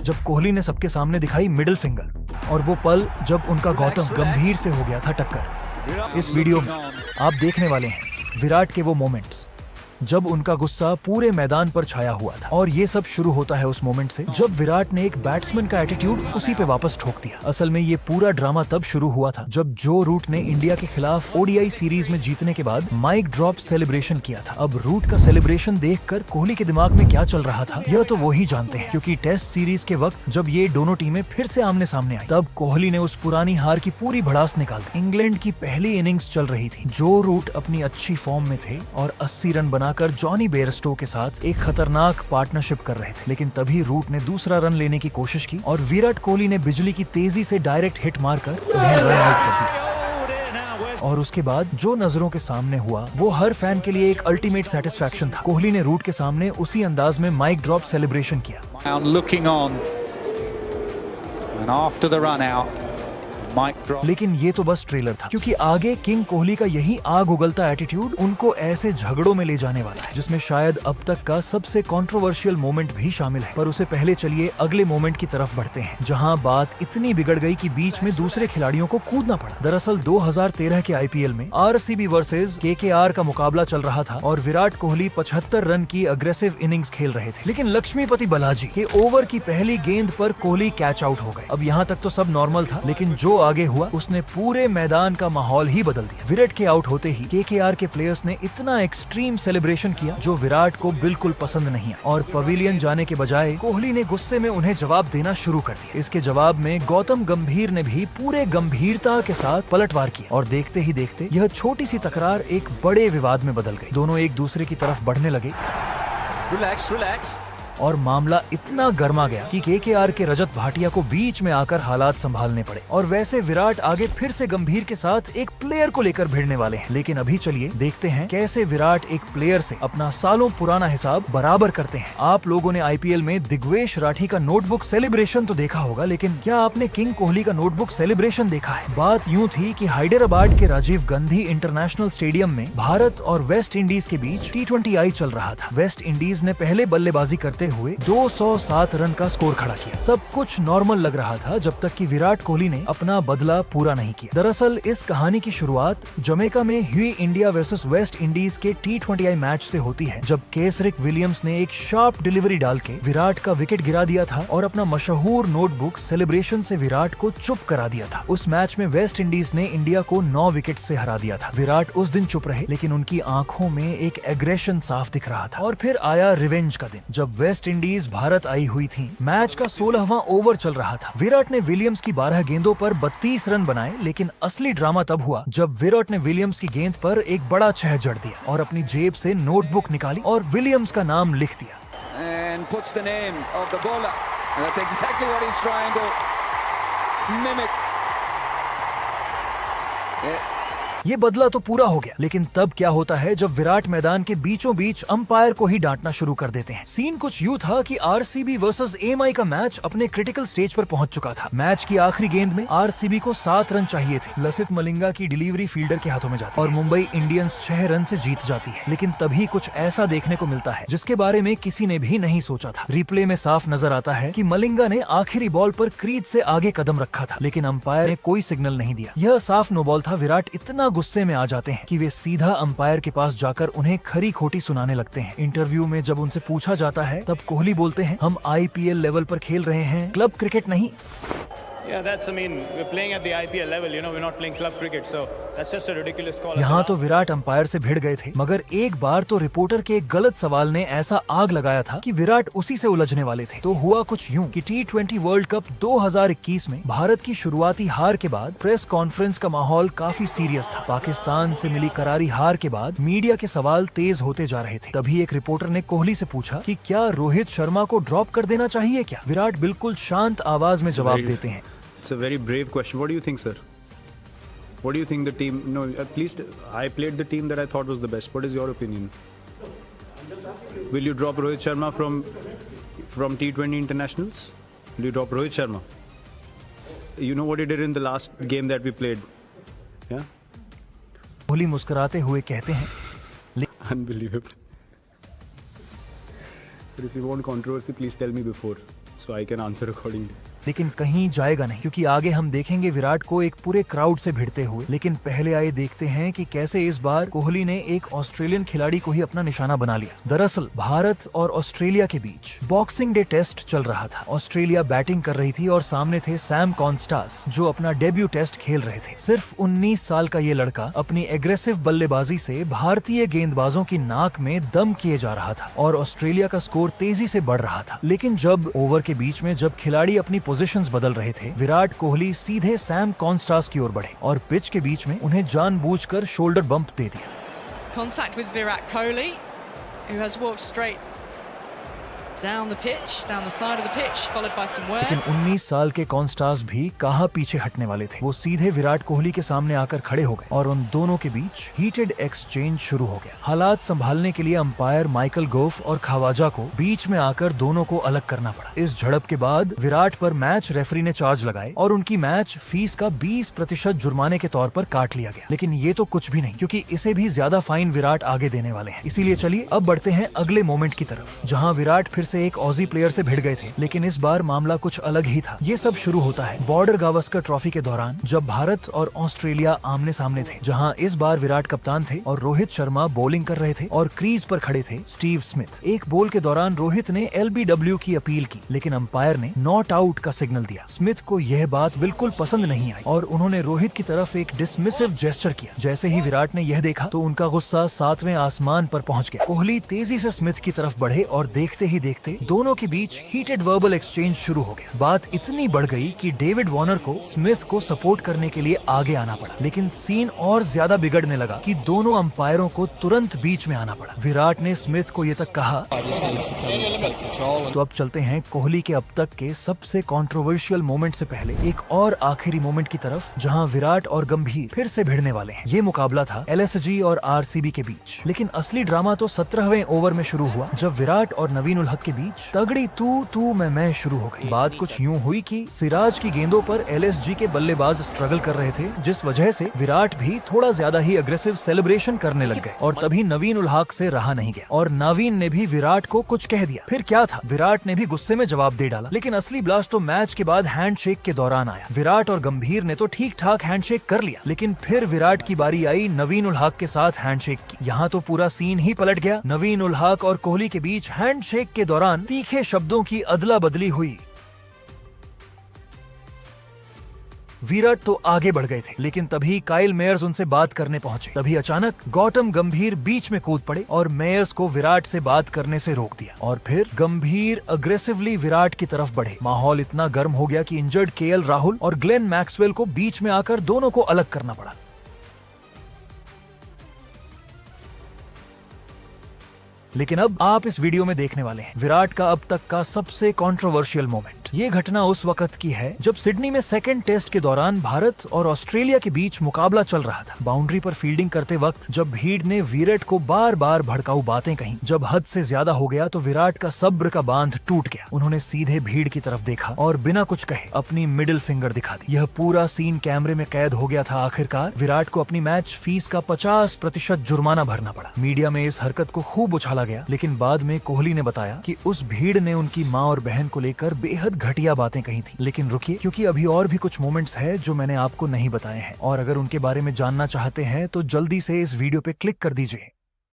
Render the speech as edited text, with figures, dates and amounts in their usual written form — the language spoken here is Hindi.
जब कोहली ने सबके सामने दिखाई मिडिल फिंगर, और वो पल जब उनका गौतम गंभीर से हो गया था टक्कर। इस वीडियो में आप देखने वाले हैं विराट के वो मोमेंट्स जब उनका गुस्सा पूरे मैदान पर छाया हुआ था, और ये सब शुरू होता है उस मोमेंट से जब विराट ने एक बैट्समैन का एटीट्यूड उसी पे वापस ठोक दिया। असल में ये पूरा ड्रामा तब शुरू हुआ था जब जो रूट ने इंडिया के खिलाफ ओडीआई सीरीज में जीतने के बाद माइक ड्रॉप सेलिब्रेशन किया था। अब रूट का सेलिब्रेशन देखकर कोहली के दिमाग में क्या चल रहा था यह तो वो ही जानते हैं, क्योंकि टेस्ट सीरीज के वक्त जब ये दोनों टीमें फिर से आमने सामने आई तब कोहली ने उस पुरानी हार की पूरी भड़ास निकाल दी। इंग्लैंड की पहली इनिंग्स चल रही थी, जो रूट अपनी अच्छी फॉर्म में थे और 80 रन बनाकर जॉनी बेयरस्टो के साथ एक खतरनाक पार्टनरशिप कर रहे थे, लेकिन तभी रूट ने दूसरा रन लेने की कोशिश की और विराट कोहली ने बिजली की तेजी से डायरेक्ट हिट मारकर उन्हें रन आउट कर दिया। और उसके बाद जो नजरों के सामने हुआ वो हर फैन के लिए एक अल्टीमेट सेटिस्फैक्शन था। कोहली ने रूट के सामने उसी अंदाज में माइक ड्रॉप सेलिब्रेशन किया। लेकिन ये तो बस ट्रेलर था, क्योंकि आगे किंग कोहली का यही आग उगलता एटीट्यूड उनको ऐसे झगड़ों में ले जाने वाला है जिसमें शायद अब तक का सबसे कंट्रोवर्शियल मोमेंट भी शामिल है। पर उसे पहले चलिए अगले मोमेंट की तरफ बढ़ते हैं, जहां बात इतनी बिगड़ गई कि बीच में दूसरे खिलाड़ियों को कूदना पड़ा। दरअसल 2013 के आईपीएल में आरसीबी वर्सेस केकेआर का मुकाबला चल रहा था और विराट कोहली 75 रन की अग्रेसिव इनिंग्स खेल रहे थे, लेकिन लक्ष्मीपति बालाजी के ओवर की पहली गेंद पर कोहली कैच आउट हो गए। अब यहाँ तक तो सब नॉर्मल था, लेकिन जो आगे हुआ उसने पूरे मैदान का माहौल ही बदल दिया। विराट के आउट होते ही केकेआर के प्लेयर्स ने इतना एक्सट्रीम सेलिब्रेशन किया जो विराट को बिल्कुल पसंद नहीं आया, और पवेलियन जाने के बजाय कोहली ने गुस्से में उन्हें जवाब देना शुरू कर दिया। इसके जवाब में गौतम गंभीर ने भी पूरे गंभीरता के साथ पलटवार किया, और देखते ही देखते यह छोटी सी तकरार एक बड़े विवाद में बदल गई। दोनों एक दूसरे की तरफ बढ़ने लगे। रिलैक्स और मामला इतना गर्मा गया कि केकेआर के रजत भाटिया को बीच में आकर हालात संभालने पड़े। और वैसे विराट आगे फिर से गंभीर के साथ एक प्लेयर को लेकर भिड़ने वाले हैं, लेकिन अभी चलिए देखते हैं कैसे विराट एक प्लेयर से अपना सालों पुराना हिसाब बराबर करते हैं। आप लोगों ने आईपीएल में दिग्वेश राठी का नोटबुक सेलिब्रेशन तो देखा होगा, लेकिन क्या आपने किंग कोहली का नोटबुक सेलिब्रेशन देखा है? बात यूँ थी कि हैदराबाद के राजीव गांधी इंटरनेशनल स्टेडियम में भारत और वेस्ट इंडीज के बीच T20I चल रहा था। वेस्ट इंडीज ने पहले बल्लेबाजी करते हुए 207 रन का स्कोर खड़ा किया। सब कुछ नॉर्मल लग रहा था जब तक कि विराट कोहली ने अपना बदला पूरा नहीं किया। दरअसल इस कहानी की शुरुआत जमैका में हुई इंडिया वर्सेस वेस्ट इंडीज के T20I मैच से होती है, जब केसरिक विलियम्स ने एक शार्प डिलीवरी डाल के विराट का विकेट गिरा दिया था और अपना मशहूर नोटबुक सेलिब्रेशन से विराट को चुप करा दिया था। उस मैच में वेस्ट इंडीज ने इंडिया को 9 विकेट से हरा दिया था। विराट उस दिन चुप रहे, लेकिन उनकी आंखों में एक एग्रेशन साफ दिख रहा था। और फिर आया रिवेंज का दिन, जब वेस्ट इंडीज भारत आई हुई थी। मैच का 16वां ओवर चल रहा था। विराट ने विलियम्स की 12 गेंदों पर 32 रन बनाए, लेकिन असली ड्रामा तब हुआ जब विराट ने विलियम्स की गेंद पर एक बड़ा छह जड़ दिया और अपनी जेब से नोटबुक निकाली और विलियम्स का नाम लिख दिया। And puts the name of the bowler. And that's exactly what he's trying to mimic. ये बदला तो पूरा हो गया, लेकिन तब क्या होता है जब विराट मैदान के बीचों बीच अंपायर को ही डांटना शुरू कर देते हैं। सीन कुछ यूं था कि आरसीबी वर्सेस एएमआई का मैच अपने क्रिटिकल स्टेज पर पहुंच चुका था। मैच की आखिरी गेंद में आरसीबी को 7 रन चाहिए थे। लसित मलिंगा की डिलीवरी फील्डर के हाथों में जाती है और मुंबई इंडियंस 6 रन से जीत जाती है। लेकिन तभी कुछ ऐसा देखने को मिलता है जिसके बारे में किसी ने भी नहीं सोचा था। रिप्ले में साफ नजर आता है कि मलिंगा ने आखिरी बॉल पर क्रीज से आगे कदम रखा था, लेकिन अंपायर ने कोई सिग्नल नहीं दिया। यह साफ नो बॉल था। विराट इतना गुस्से में आ जाते हैं कि वे सीधा अंपायर के पास जाकर उन्हें खरी खोटी सुनाने लगते हैं। इंटरव्यू में जब उनसे पूछा जाता है तब कोहली बोलते हैं, हम आईपीएल लेवल पर खेल रहे हैं, क्लब क्रिकेट नहीं। यहाँ तो विराट अंपायर से भिड़ गए थे, मगर एक बार तो रिपोर्टर के एक गलत सवाल ने ऐसा आग लगाया था कि विराट उसी से उलझने वाले थे। तो हुआ कुछ यूं कि T20 वर्ल्ड कप 2021 में भारत की शुरुआती हार के बाद प्रेस कॉन्फ्रेंस का माहौल काफी सीरियस था। पाकिस्तान से मिली करारी हार के बाद मीडिया के सवाल तेज होते जा रहे थे। तभी एक रिपोर्टर ने कोहली से पूछा कि क्या रोहित शर्मा को ड्रॉप कर देना चाहिए क्या? विराट बिल्कुल शांत आवाज में जवाब देते हैं, It's a very brave question. What do you think, sir? What do you think the team? No, at least I played the team that I thought was the best. What is your opinion? Will you drop Rohit Sharma from T20 internationals? Will you drop Rohit Sharma? You know what he did in the last game that we played? Yeah. Kohli मुस्कुराते हुए कहते हैं, Unbelievable. Sir, if you want controversy, please tell me before. so I can answer accordingly. लेकिन कहीं जाएगा नहीं, क्योंकि आगे हम देखेंगे विराट को एक पूरे क्राउड से भिड़ते हुए। लेकिन पहले आइए देखते हैं कि कैसे इस बार कोहली ने एक ऑस्ट्रेलियन खिलाड़ी को ही अपना निशाना बना लिया। दरअसल भारत और ऑस्ट्रेलिया के बीच बॉक्सिंग डे टेस्ट चल रहा था। ऑस्ट्रेलिया बैटिंग कर रही थी और सामने थे सैम कॉन्स्टास, जो अपना डेब्यू टेस्ट खेल रहे थे। सिर्फ 19 साल का ये लड़का अपनी एग्रेसिव बल्लेबाजी से भारतीय गेंदबाजों की नाक में दम किए जा रहा था और ऑस्ट्रेलिया का स्कोर तेजी से बढ़ रहा था। लेकिन जब ओवर के बीच में जब खिलाड़ी अपनी पोजीशंस बदल रहे थे, विराट कोहली सीधे सैम कॉन्स्टास की ओर बढ़े और पिच के बीच में उन्हें जानबूझकर शोल्डर बम्प दे दिया। Contact with Virat Kohli, who has walked straight down the pitch, down the side of the pitch, followed by some लेकिन words. 19 साल के कॉन्स्टास भी कहाँ पीछे हटने वाले थे। वो सीधे विराट कोहली के सामने आकर खड़े हो गए और उन दोनों के बीच हीटेड एक्सचेंज शुरू हो गया। हालात संभालने के लिए अंपायर माइकल गोफ और खवाजा को बीच में आकर दोनों को अलग करना पड़ा। इस झड़प के बाद विराट पर मैच रेफरी ने चार्ज लगाए और उनकी मैच फीस का 20% जुर्माने के तौर पर काट लिया गया। लेकिन ये तो कुछ भी नहीं, क्योंकि इसे भी ज्यादा फाइन विराट आगे देने वाले हैं। इसीलिए चलिए अब बढ़ते हैं अगले मोमेंट की तरफ, जहाँ विराट फिर से एक ऑजी प्लेयर से भिड़ गए थे। लेकिन इस बार मामला कुछ अलग ही था। ये सब शुरू होता है बॉर्डर गावस्कर ट्रॉफी के दौरान, जब भारत और ऑस्ट्रेलिया आमने सामने थे, जहां इस बार विराट कप्तान थे और रोहित शर्मा बॉलिंग कर रहे थे और क्रीज पर खड़े थे स्टीव स्मिथ। एक बॉल के दौरान रोहित ने LBW की अपील की, लेकिन अंपायर ने नॉट आउट का सिग्नल दिया। स्मिथ को यह बात बिल्कुल पसंद नहीं आई और उन्होंने रोहित की तरफ एक डिसमिसिव जेस्चर किया। जैसे ही विराट ने यह देखा तो उनका गुस्सा 7वें आसमान पर पहुंच गया। कोहली तेजी से स्मिथ की तरफ बढ़े और देखते ही देखते दोनों के बीच हीटेड वर्बल एक्सचेंज शुरू हो गया। बात इतनी बढ़ गई कि डेविड वार्नर को स्मिथ को सपोर्ट करने के लिए आगे आना पड़ा। लेकिन सीन और ज्यादा बिगड़ने लगा कि दोनों अंपायरों को तुरंत बीच में आना पड़ा। विराट ने स्मिथ को ये तक कहा। तो अब चलते हैं कोहली के अब तक के सबसे कंट्रोवर्शियल मोमेंट से पहले एक और आखिरी मोमेंट की तरफ, जहां विराट और गंभीर फिर से भिड़ने वाले हैं। ये मुकाबला था LSG और RCB के बीच। लेकिन असली ड्रामा तो 17वें ओवर में शुरू हुआ, जब विराट और नवीन उल हक के बीच तगड़ी तू मैं शुरू हो गई। बात कुछ यूं हुई कि सिराज की गेंदों पर LSG के बल्लेबाज स्ट्रगल कर रहे थे, जिस वजह से विराट भी थोड़ा ज्यादा ही अग्रेसिव सेलिब्रेशन करने लग गए और तभी नवीन उल हक से रहा नहीं गया और नवीन ने भी विराट को कुछ कह दिया। फिर क्या था, विराट ने भी गुस्से में जवाब दे डाला। लेकिन असली ब्लास्ट तो मैच के बाद हैंडशेक के दौरान आया। विराट और गंभीर ने तो ठीक ठाक हैंडशेक कर लिया, लेकिन फिर विराट की बारी आई नवीन उल हक के साथ हैंडशेक की। यहाँ तो पूरा सीन ही पलट गया। नवीन उल हक और कोहली के बीच हैंडशेक के दौरान तीखे शब्दों की अदला बदली हुई। विराट तो आगे बढ़ गए थे, लेकिन तभी काइल मेयर्स उनसे बात करने पहुंचे। तभी अचानक गौतम गंभीर बीच में कूद पड़े और मेयर्स को विराट से बात करने से रोक दिया और फिर गंभीर अग्रेसिवली विराट की तरफ बढ़े। माहौल इतना गर्म हो गया कि इंजर्ड KL राहुल और ग्लेन मैक्सवेल को बीच में आकर दोनों को अलग करना पड़ा। लेकिन अब आप इस वीडियो में देखने वाले हैं विराट का अब तक का सबसे कंट्रोवर्शियल मोमेंट। ये घटना उस वक्त की है जब सिडनी में सेकंड टेस्ट के दौरान भारत और ऑस्ट्रेलिया के बीच मुकाबला चल रहा था। बाउंड्री पर फील्डिंग करते वक्त जब भीड़ ने विराट को बार बार भड़काऊ बातें कही, जब हद से ज्यादा हो गया तो विराट का सब्र का बांध टूट गया। उन्होंने सीधे भीड़ की तरफ देखा और बिना कुछ कहे अपनी मिडिल फिंगर दिखा दी। यह पूरा सीन कैमरे में कैद हो गया था। आखिरकार विराट को अपनी मैच फीस का 50% जुर्माना भरना पड़ा। मीडिया में इस हरकत को खूब उछाला गया, लेकिन बाद में कोहली ने बताया कि उस भीड़ ने उनकी माँ और बहन को लेकर बेहद घटिया बातें कही थी। लेकिन रुकिए, क्योंकि अभी और भी कुछ मोमेंट्स हैं जो मैंने आपको नहीं बताए हैं और अगर उनके बारे में जानना चाहते हैं तो जल्दी से इस वीडियो पे क्लिक कर दीजिए।